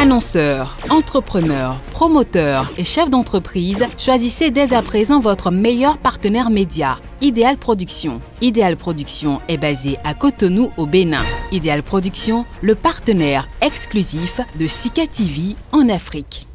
Annonceurs, entrepreneurs, promoteurs et chefs d'entreprise, choisissez dès à présent votre meilleur partenaire média, Idéal Production. Idéal Production est basé à Cotonou au Bénin. Idéal Production, le partenaire exclusif de Sika TV en Afrique.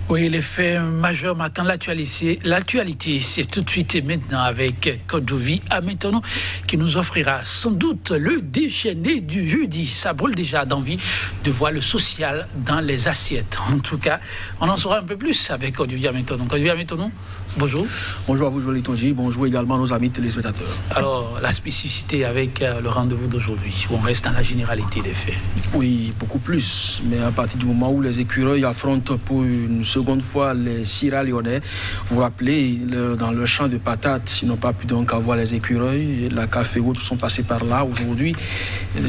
Oui, les faits majeurs marquant l'actualité, c'est tout de suite et maintenant avec Kodovi Ametono qui nous offrira sans doute le déchaîné du jeudi. Ça brûle déjà d'envie de voir le social dans les assiettes. En tout cas, on en saura un peu plus avec Kodovi Ametono. Kodovi Ametono, bonjour. Bonjour à vous, Joël Tonji. Bonjour également à nos amis téléspectateurs. Alors, la spécificité avec le rendez-vous d'aujourd'hui, où on reste dans la généralité des faits. Oui, beaucoup plus. Mais à partir du moment où les écureuils affrontent pour une seconde fois les Sierra Léonais, vous vous rappelez, dans le champ de patates, ils n'ont pas pu donc avoir les écureuils. La café et autres sont passés par là. Aujourd'hui,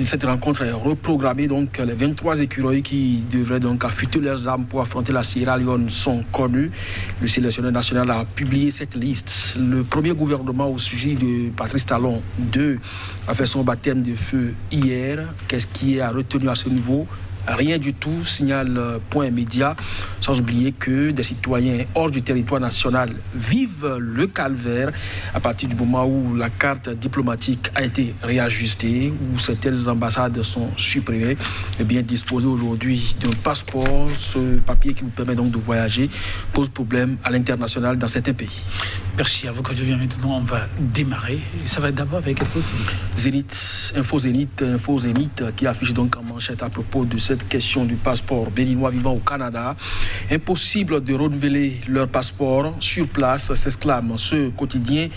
cette rencontre est reprogrammée. Donc, les 23 écureuils qui devraient donc affûter leurs armes pour affronter la Sierra Leone sont connus. Le sélectionneur national a publié cette liste. Le premier gouvernement au sujet de Patrice Talon II a fait son baptême de feu hier. Qu'est-ce qui est à retenir à ce niveau? Rien du tout, signale Point Média, sans oublier que des citoyens hors du territoire national vivent le calvaire à partir du moment où la carte diplomatique a été réajustée, où certaines ambassades sont supprimées. Et bien, disposer aujourd'hui d'un passeport, ce papier qui vous permet donc de voyager, pose problème à l'international dans certains pays. Merci à vous, quand je viens maintenant, on va démarrer. Ça va être d'abord avec un peu Zénith, Info Zénith, qui affiche donc en manchette à propos de cette question du passeport béninois vivant au Canada. Impossible de renouveler leur passeport sur place, s'exclame ce quotidien.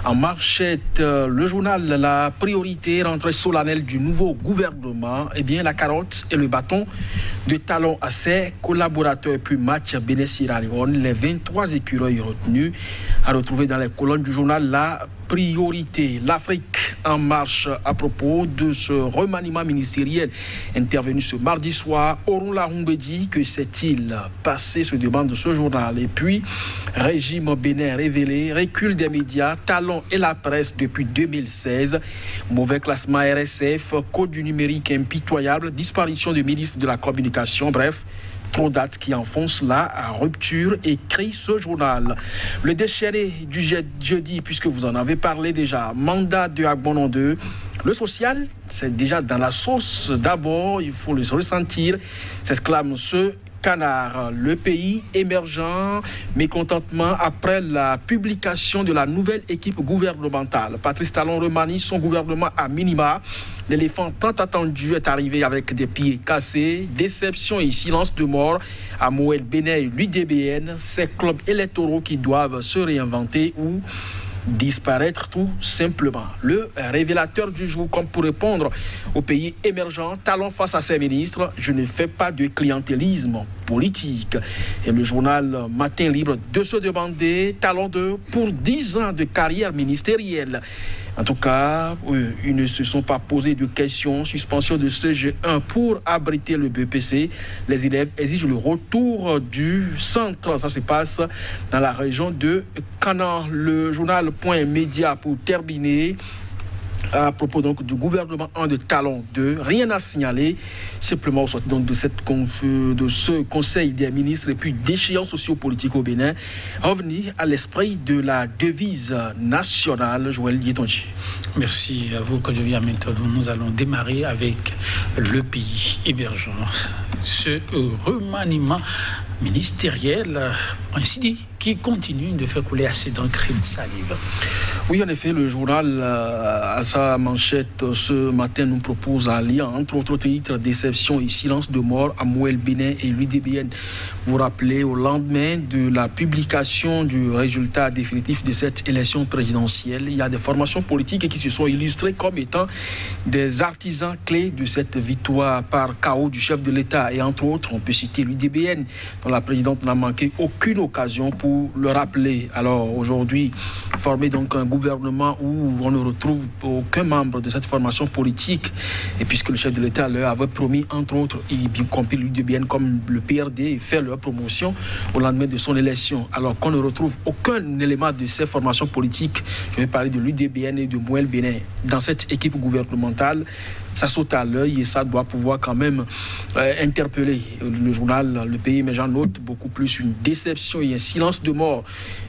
En manchette, le journal La priorité, rentrée solennelle du nouveau gouvernement. Eh bien, la carotte et le bâton de Talon à ses collaborateurs puis match Bénin-Sierra Leone. Les 23 écureuils retenus à retrouver dans les colonnes du journal La priorité. L'Afrique en marche à propos de ce remaniement ministériel intervenu ce mardi soir. Orunla Humbedi, que s'est-il passé, se demande ce journal. Et puis, régime Bénin révélé, recul des médias, Talon et la presse depuis 2016, mauvais classement RSF, code du numérique impitoyable, disparition du ministre de la Communication, bref, trop dates qui enfoncent la rupture, écrit ce journal. Le déchaîné du jeudi, puisque vous en avez parlé déjà, mandat de Agbonon 2. Le social, c'est déjà dans la sauce. D'abord, il faut le ressentir, s'exclame ce Canard. Le pays émergent, mécontentement après la publication de la nouvelle équipe gouvernementale. Patrice Talon remanie son gouvernement à minima. L'éléphant tant attendu est arrivé avec des pieds cassés. Déception et silence de mort à Moël Bénin et l'UDBN. Ces clubs électoraux qui doivent se réinventer ou disparaître tout simplement. Le révélateur du jour, comme pour répondre aux pays émergents, Talon face à ses ministres, je ne fais pas de clientélisme politique. Et le journal Matin Libre de se demander, Talon 2 pour 10 ans de carrière ministérielle. En tout cas, ils ne se sont pas posés de questions. Suspension de CG1 pour abriter le BPC. Les élèves exigent le retour du centre. Ça se passe dans la région de Canan. Le journal Point Média pour terminer. À propos donc du gouvernement 1 de Talon 2, rien à signaler, simplement au sortir donc de ce conseil des ministres et puis d'échéances sociopolitiques au Bénin, revenir à l'esprit de la devise nationale. Joël Tonji. Merci à vous, Kodovi Ametono. Nous allons démarrer avec le pays émergent. Ce remaniement ministériel, ainsi dit, qui continue de faire couler assez d'encre de salive. Oui, en effet, le journal, à sa manchette ce matin, nous propose à lire, entre autres titres, déception et silence de mort à Moël Bénin et l'UDBN. Vous vous rappelez, au lendemain de la publication du résultat définitif de cette élection présidentielle, il y a des formations politiques qui se sont illustrées comme étant des artisans clés de cette victoire par chaos du chef de l'État. Et entre autres, on peut citer l'UDBN, dont la présidente n'a manqué aucune occasion pour pour le rappeler. Alors aujourd'hui, former donc un gouvernement où on ne retrouve aucun membre de cette formation politique, et puisque le chef de l'État leur avait promis, entre autres, y compris l'UDBN comme le PRD, faire leur promotion au lendemain de son élection, alors qu'on ne retrouve aucun élément de ces formations politiques, je vais parler de l'UDBN et de Mouel Bénin, dans cette équipe gouvernementale, ça saute à l'œil et ça doit pouvoir quand même interpeller le journal Le Pays. Mais j'en note beaucoup plus une déception et un silence de mort.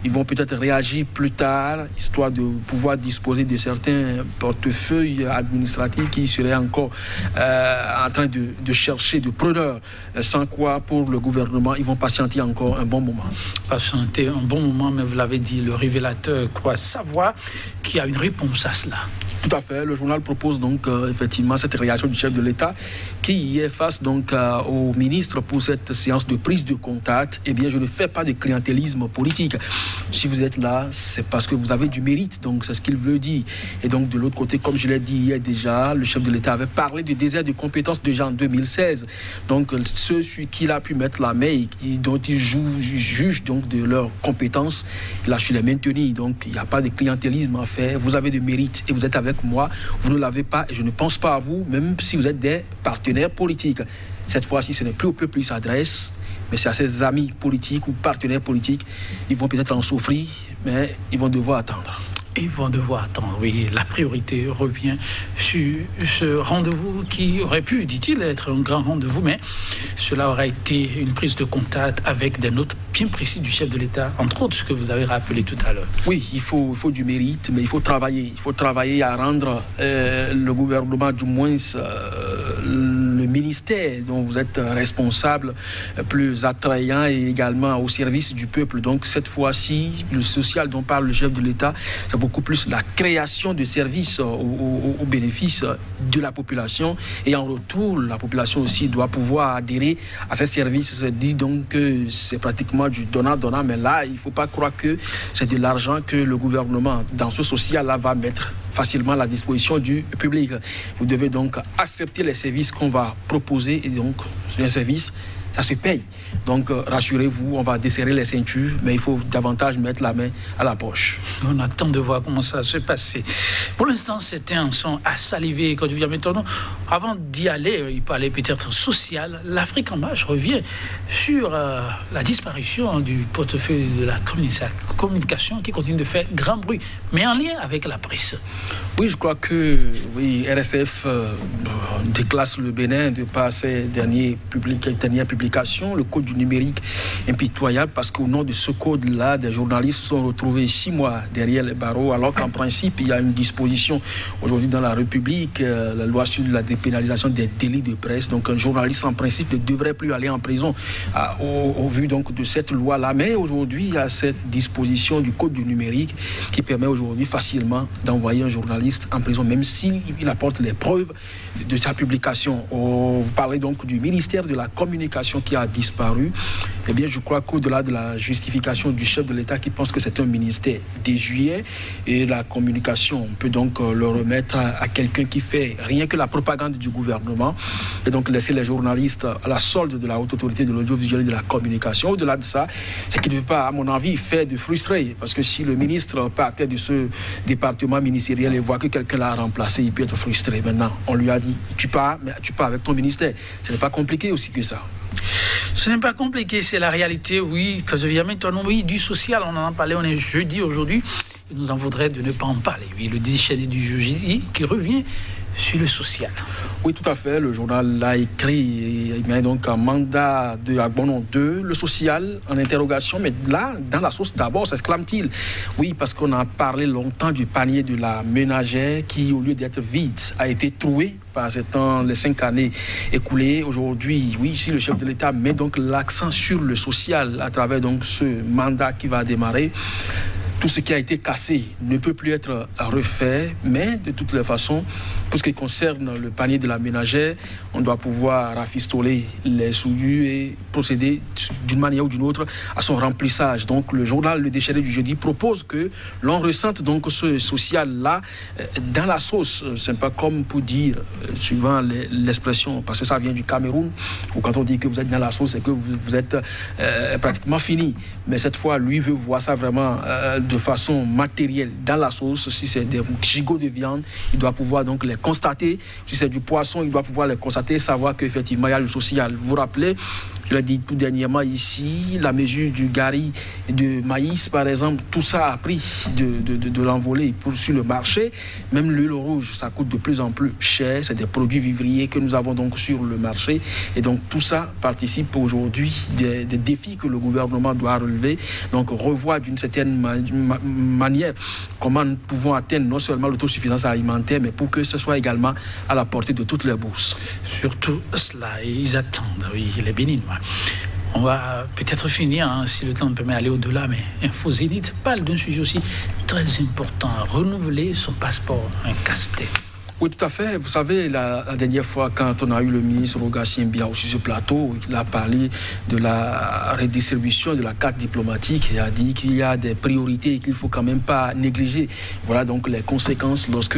Ils vont peut-être réagir plus tard, histoire de pouvoir disposer de certains portefeuilles administratifs qui seraient encore en train de chercher de preneurs. Sans quoi, pour le gouvernement, ils vont patienter encore un bon moment. Patienter un bon moment, mais vous l'avez dit, le révélateur croit savoir qu'il y a une réponse à cela. Tout à fait. Le journal propose donc effectivement cette réaction du chef de l'État qui est face donc au ministre pour cette séance de prise de contact. Eh bien, je ne fais pas de clientélisme politique. Si vous êtes là, c'est parce que vous avez du mérite. Donc, c'est ce qu'il veut dire. Et donc, de l'autre côté, comme je l'ai dit hier déjà, le chef de l'État avait parlé du désert de compétences déjà en 2016. Donc, ceux sur qui il a pu mettre la main et dont il juge donc de leurs compétences, il a su les maintenir. Donc, il n'y a pas de clientélisme à faire. Vous avez du mérite et vous êtes avec moi, vous ne l'avez pas et je ne pense pas à vous, même si vous êtes des partenaires politiques. Cette fois-ci, ce n'est plus au peuple qui s'adresse, mais c'est à ses amis politiques ou partenaires politiques. Ils vont peut-être en souffrir, mais ils vont devoir attendre. Ils vont devoir attendre, oui. La priorité revient sur ce rendez-vous qui aurait pu, dit-il, être un grand rendez-vous, mais cela aura été une prise de contact avec des notes bien précises du chef de l'État, entre autres ce que vous avez rappelé tout à l'heure. Oui, il faut du mérite, mais il faut travailler. Il faut travailler à rendre le gouvernement, du moins le ministère dont vous êtes responsable, plus attrayant et également au service du peuple. Donc cette fois-ci, le social dont parle le chef de l'État, c'est beaucoup plus la création de services au bénéfice de la population. Et en retour, la population aussi doit pouvoir adhérer à ces services. Ça dit donc que c'est pratiquement du donnant-donnant. Mais là, il ne faut pas croire que c'est de l'argent que le gouvernement, dans ce social-là, va mettre facilement à la disposition du public. Vous devez donc accepter les services qu'on va proposer. Et donc, c'est un service, ça se paye. Donc, rassurez-vous, on va desserrer les ceintures, mais il faut davantage mettre la main à la poche. On attend de voir comment ça va se passer. Pour l'instant, c'était un son à saliver. Quand je maintenant, avant d'y aller, il parlait peut-être social. L'Afrique en marche revient sur la disparition du portefeuille de la communication qui continue de faire grand bruit, mais en lien avec la presse. Oui, je crois que RSF déclasse le Bénin de par ses dernières publications. Le code du numérique impitoyable parce qu'au nom de ce code-là, des journalistes sont retrouvés 6 mois derrière les barreaux, alors qu'en principe, il y a une disposition aujourd'hui dans la République, la loi sur la dépénalisation des délits de presse. Donc un journaliste en principe ne devrait plus aller en prison au vu donc de cette loi-là. Mais aujourd'hui, il y a cette disposition du code du numérique qui permet aujourd'hui facilement d'envoyer un journaliste en prison, même s'il apporte les preuves de sa publication. Vous parlez donc du ministère de la Communication qui a disparu. Eh bien, je crois qu'au-delà de la justification du chef de l'État qui pense que c'est un ministère désuet et la communication, on peut donc le remettre à quelqu'un qui fait rien que la propagande du gouvernement et donc laisser les journalistes à la solde de la haute autorité de l'audiovisuel et de la communication. Au-delà de ça, c'est qu'il ne veut pas, à mon avis, faire de frustrer, parce que si le ministre partait de ce département ministériel et voit que quelqu'un l'a remplacé, il peut être frustré. Maintenant, on lui a dit, tu pars, mais tu pars avec ton ministère. Ce n'est pas compliqué aussi que ça. Ce n'est pas compliqué, c'est la réalité, oui. Quand je viens maintenant, oui, du social, on en a parlé, on est jeudi aujourd'hui. Il nous en vaudrait de ne pas en parler. Oui, le déchaîné du jeudi qui revient sur le social. Oui, tout à fait. Le journal l'a écrit. Il met donc un mandat de Agbonon 2, le social, en interrogation. Mais là, dans la source d'abord, s'exclame-t-il. Oui, parce qu'on a parlé longtemps du panier de la ménagère qui, au lieu d'être vide, a été troué par les 5 années écoulées. Aujourd'hui, oui, ici, le chef de l'État met donc l'accent sur le social à travers donc ce mandat qui va démarrer. tout ce qui a été cassé ne peut plus être refait, mais de toutes les façons, pour ce qui concerne le panier de la ménagère, on doit pouvoir rafistoler les soudures et procéder d'une manière ou d'une autre à son remplissage. Donc le journal Le Déchaîné du jeudi propose que l'on ressente donc ce social-là dans la sauce. Ce n'est pas comme pour dire, suivant l'expression, parce que ça vient du Cameroun, ou quand on dit que vous êtes dans la sauce, c'est que vous êtes pratiquement fini. Mais cette fois, lui veut voir ça vraiment de façon matérielle dans la sauce. Si c'est des gigots de viande, il doit pouvoir donc les constater. Si c'est du poisson, il doit pouvoir les constater, savoir qu'effectivement il y a le social. Vous vous rappelez, je l'ai dit tout dernièrement ici, la mesure du gari de maïs par exemple, tout ça a pris de l'envolée sur le marché. Même l'huile rouge, ça coûte de plus en plus cher. C'est des produits vivriers que nous avons donc sur le marché. Et donc tout ça participe aujourd'hui des défis que le gouvernement doit relever. Donc revoir d'une certaine manière comment nous pouvons atteindre non seulement l'autosuffisance alimentaire, mais pour que ce soit également à la portée de toutes les bourses. Surtout cela, ils attendent, oui, les Béninois. On va peut-être finir, hein, si le temps me permet d'aller au-delà, mais Info Zénith parle d'un sujet aussi très important, renouveler son passeport, un casse-tête. Oui, tout à fait. Vous savez, la dernière fois, quand on a eu le ministre Rogatien Biao sur ce plateau, il a parlé de la redistribution de la carte diplomatique et a dit qu'il y a des priorités et qu'il ne faut quand même pas négliger. Voilà donc les conséquences lorsque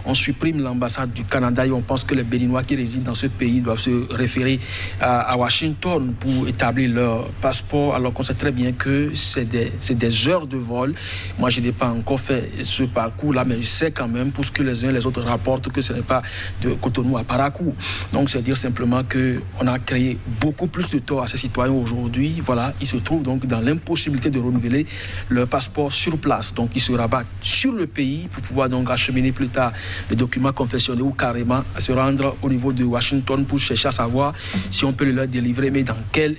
on supprime l'ambassade du Canada et on pense que les Béninois qui résident dans ce pays doivent se référer à Washington pour établir leur passeport, alors qu'on sait très bien que c'est des heures de vol. Moi, je n'ai pas encore fait ce parcours-là, mais je sais quand même, pour ce que les uns et les autres rapportent, que ce n'est pas de Cotonou à Parakou. Donc, c'est dire simplement qu'on a créé beaucoup plus de tort à ces citoyens aujourd'hui. Voilà, ils se trouvent donc dans l'impossibilité de renouveler leur passeport sur place. Donc, ils se rabattent sur le pays pour pouvoir donc acheminer plus tard les documents confessionnels ou carrément se rendre au niveau de Washington pour chercher à savoir si on peut le leur délivrer, mais dans quelle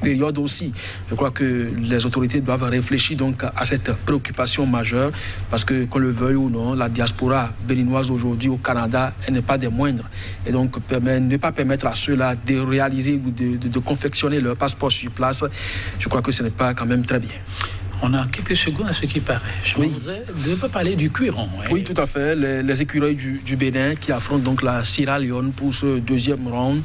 période aussi. Je crois que les autorités doivent réfléchir donc à cette préoccupation majeure parce que, qu'on le veuille ou non, la diaspora béninoise aujourd'hui au Canada, elle n'est pas des moindres. Et donc, ne pas permettre à ceux-là de réaliser ou de confectionner leur passeport sur place, je crois que ce n'est pas quand même très bien. On a quelques secondes à ce qui paraît. Je voudrais ne pas parler du Cuiron. Hein. Oui, tout à fait. Les écureuils du Bénin qui affrontent donc la Sierra Leone pour ce deuxième round.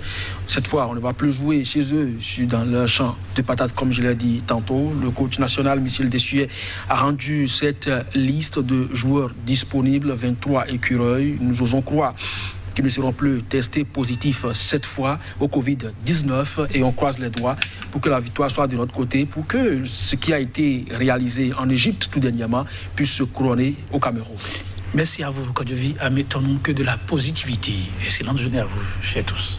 Cette fois, on ne va plus jouer chez eux dans leur champ de patates, comme je l'ai dit tantôt. Le coach national, Michel Dessuet, a rendu cette liste de joueurs disponibles, 23 écureuils. Nous osons croire qui ne seront plus testés positifs cette fois au Covid-19 et on croise les doigts pour que la victoire soit de notre côté, pour que ce qui a été réalisé en Égypte tout dernièrement puisse se couronner au Cameroun. Merci à vous, Kodjovi. Mettons que de la positivité. Excellente journée à vous, chers tous.